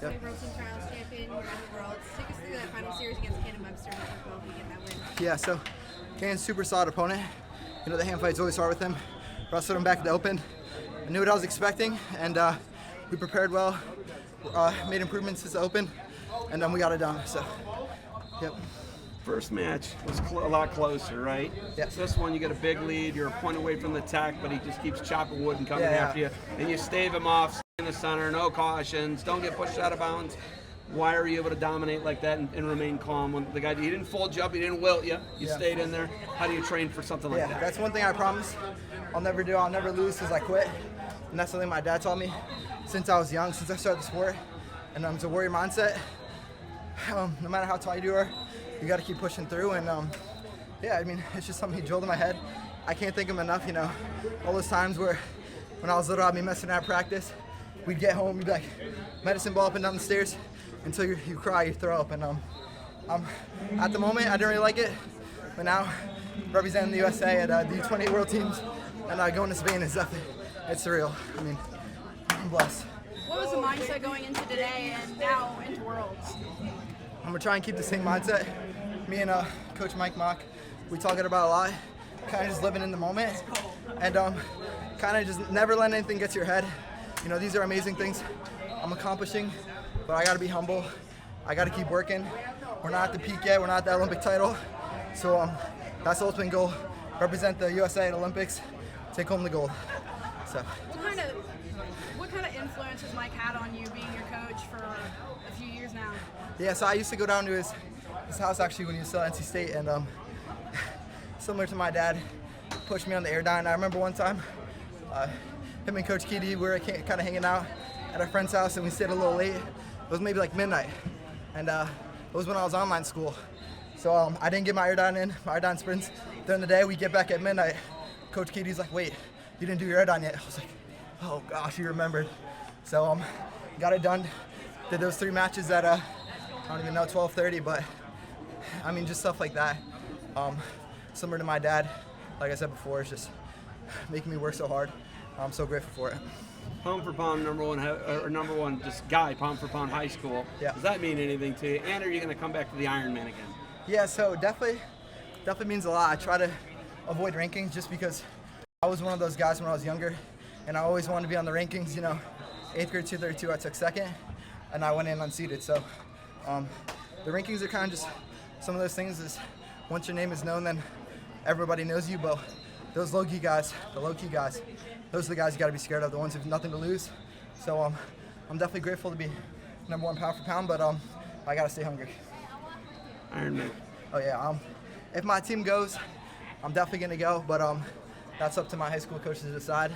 U20 World Team Trials champion, you're in the Worlds. Take us through that final series against Kannon Webster. What went well to get that win? Yeah, so Kannon's super solid opponent. You know, the hand fight's always hard with him. Wrestled him back at the open. I knew what I was expecting, and we prepared well, made improvements since the open, and then we got it done. So, yep. First match was a lot closer, right? Yes. This one, you get a big lead. You're a point away from the attack, but he just keeps chopping wood and coming after you. And you stave him off in the center, no cautions, don't get pushed out of bounds. Why are you able to dominate like that and remain calm when the guy, he didn't fold you up, he didn't wilt you, you stayed in there? How do you train for something like that? Yeah, that's one thing I promise I'll never do. I'll never lose because I quit. And that's something my dad taught me since I was young, since I started the sport. And it's a warrior mindset. No matter how tall you are, you got to keep pushing through. And yeah, I mean, it's just something he drilled in my head. I can't thank him enough, you know. All those times where when I was little, I'd be messing around at practice. We'd get home, we'd be like, medicine ball up and down the stairs until you cry, you throw up. And at the moment, I didn't really like it. But now, representing the USA at the U20 World Teams and going to Spain is definitely, it's surreal. I mean, I'm blessed. What was the mindset going into today and now into Worlds? I'm gonna try and keep the same mindset. Me and Coach Mike Mock, we talk it about a lot. Kind of just living in the moment, and kind of just never letting anything get to your head. You know, these are amazing things I'm accomplishing, but I gotta be humble. I gotta keep working. We're not at the peak yet. We're not at the Olympic title, so that's the ultimate goal: represent the USA at Olympics, take home the gold. So. What kind of influence has Mike had on you being your coach for a few years now? Yeah, so I used to go down to his house actually when he was still at NC State, and similar to my dad, pushed me on the air dyne. I remember one time, him and Coach Keedy, we were kind of hanging out at a friend's house, and we stayed a little late. It was maybe like midnight, and it was when I was online school. So I didn't get my air dyne in, my air dyne sprints. During the day, we get back at midnight. Coach Keedy's like, wait, you didn't do your air dyne yet. I was like, oh gosh, he remembered. So got it done. Did those 3 matches at I don't even know, 12:30, but I mean, just stuff like that. Similar to my dad, like I said before, it's just making me work so hard. I'm so grateful for it. Pound for pound, number one, just guy, pound for pound, high school. Yeah. Does that mean anything to you? And are you going to come back to the Ironman again? Yeah, so definitely means a lot. I try to avoid rankings just because I was one of those guys when I was younger, and I always wanted to be on the rankings. You know, 8th grade 232, I took second, and I went in unseeded. So the rankings are kind of just some of those things. Is once your name is known, then everybody knows you. But those low-key guys, the low-key guys, those are the guys you got to be scared of, the ones who have nothing to lose. So I'm definitely grateful to be number 1 pound for pound, but I got to stay hungry. Ironman. Oh yeah, if my team goes, I'm definitely going to go, but that's up to my high school coaches to decide.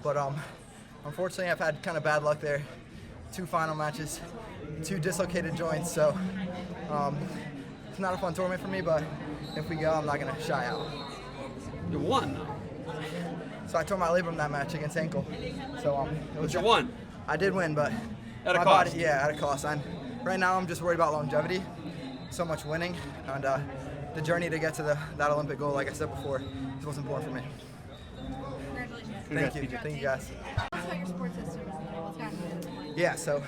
But unfortunately, I've had kind of bad luck there. 2 final matches, 2 dislocated joints, so it's not a fun tournament for me, but if we go, I'm not going to shy out. You won. So I tore my labrum that match against ankle. So it was. But you won. I did win, but at a my cost. body, yeah, at a cost. Right now, I'm just worried about longevity. So much winning, and the journey to get to that Olympic goal, like I said before, is what's important for me. Congratulations. Thank you guys. Tell us about your support system. What's gotten you to this point? Yeah, so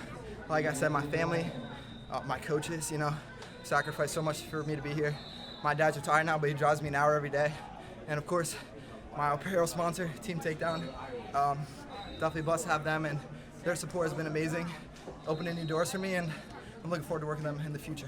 like I said, my family, my coaches, you know, sacrificed so much for me to be here. My dad's retired now, but he drives me an hour every day. And of course, my apparel sponsor, Team Takedown, definitely blessed to have them, and their support has been amazing, opening new doors for me, and I'm looking forward to working with them in the future.